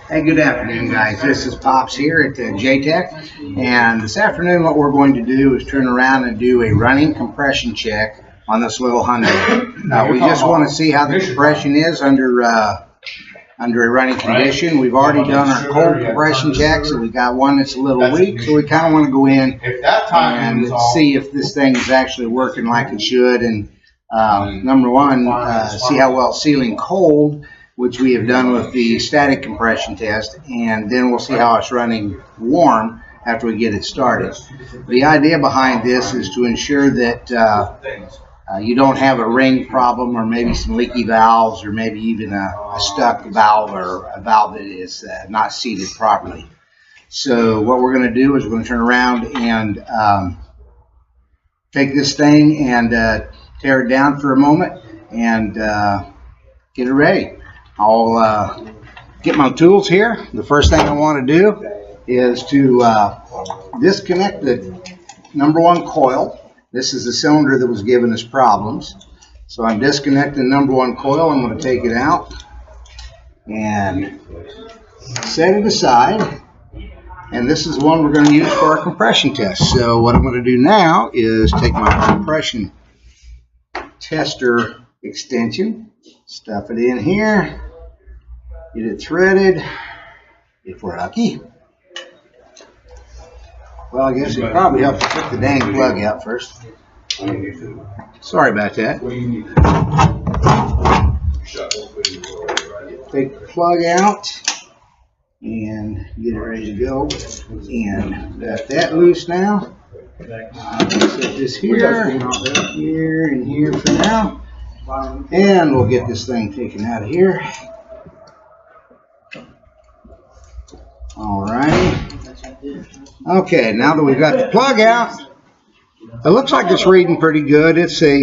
Hey, good afternoon, guys. This is Pops here at JTech, and this afternoon what we're going to do is turn around and do a running compression check on this little Hyundai. We just want to see how the compression is under a running condition. We've already done our cold compression checks, and we got one that's a little weak, so we kind of want to go in and see if this thing is actually working like it should. And number one, see how well it's sealing cold, which we have done with the static compression test, and then we'll see how it's running warm after we get it started. The idea behind this is to ensure that you don't have a ring problem, or maybe some leaky valves, or maybe even a stuck valve, or a valve that is not seated properly. So what we're going to do is we're going to turn around and take this thing and tear it down for a moment and get it ready. I'll get my tools here. The first thing I want to do is to disconnect the number one coil. This is the cylinder that was giving us problems. So I'm disconnecting the number one coil. I'm going to take it out and set it aside. And this is the one we're going to use for our compression test. So what I'm going to do now is take my compression tester extension, stuff it in here, get it threaded if we're lucky. Well, I guess it probably helps to take the dang plug out first. Sorry about that. Take the plug out and get it ready to go. And got that loose now. I'll set this here, and here for now. And we'll get this thing taken out of here. Alrighty. Okay, now that we've got the plug out, it looks like it's reading pretty good. It's a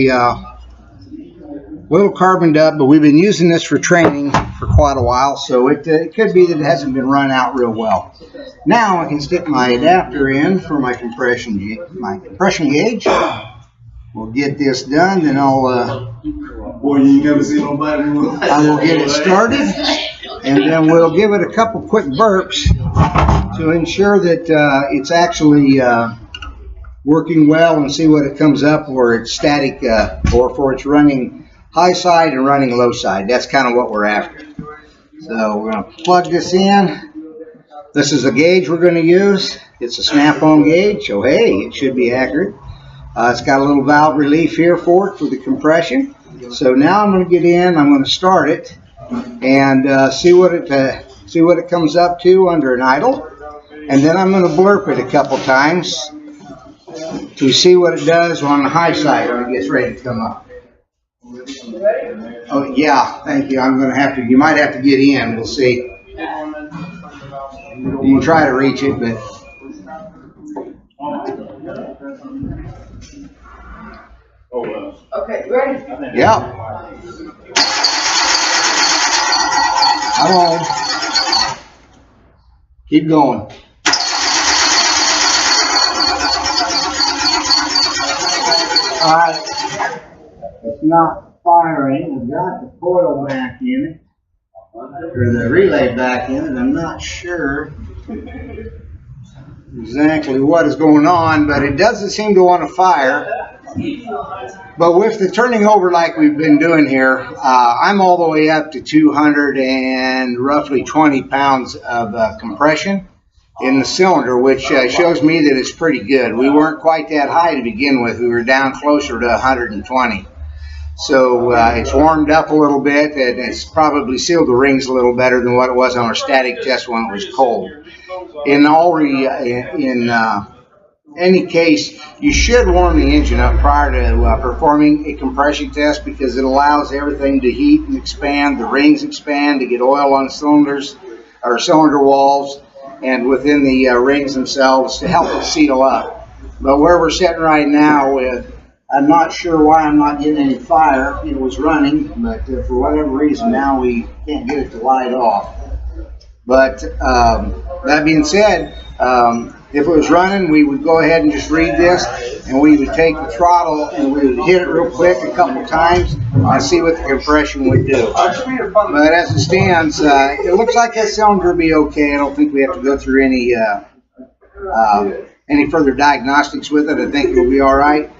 little carboned up, but we've been using this for training for quite a while, so it could be that it hasn't been run out real well. Now I can stick my adapter in for my compression gauge. We'll get this done, then I'll boy, you never see nobody. I will get it started, and then we'll give it a couple quick burps to ensure that it's actually working well, and see what it comes up, or it's static, or for it's running high side and running low side. That's kind of what we're after. So we're going to plug this in. This is the gauge we're going to use. It's a snap-on gauge, so hey, it should be accurate. It's got a little valve relief here for it for the compression. So now I'm going to get in. I'm going to start it and see what it comes up to under an idle, and then I'm going to blurp it a couple times to see what it does on the high side when it gets ready to come up. Oh yeah, thank you. I'm going to have to. You might have to get in. We'll see. You can try to reach it, but. Okay, ready? Yep. Come on. Keep going. Alright. It's not firing. I've got the coil back in it, or the relay back in it. I'm not sure exactly what is going on, but it doesn't seem to want to fire. But with the turning over like we've been doing here, I'm all the way up to 200 and roughly 20 pounds of compression in the cylinder, which shows me that it's pretty good. We weren't quite that high to begin with. We were down closer to 120. So it's warmed up a little bit, and it's probably sealed the rings a little better than what it was on our static test when it was cold. In any case, you should warm the engine up prior to performing a compression test, because it allows everything to heat and expand, the rings expand to get oil on cylinders or cylinder walls, and within the rings themselves to help it seal up. But where we're sitting right now, I'm not sure why I'm not getting any fire. It was running, but for whatever reason now we can't get it to light off. But that being said, If it was running, we would go ahead and just read this, and we would take the throttle and we would hit it real quick a couple times and see what the compression would do. But as it stands, it looks like that cylinder will be okay. I don't think we have to go through any further diagnostics with it. I think it will be all right.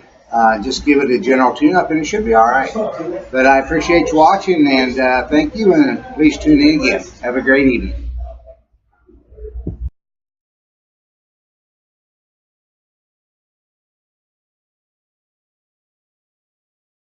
Just give it a general tune-up and it should be all right. But I appreciate you watching, and thank you, and please tune in again. Have a great evening.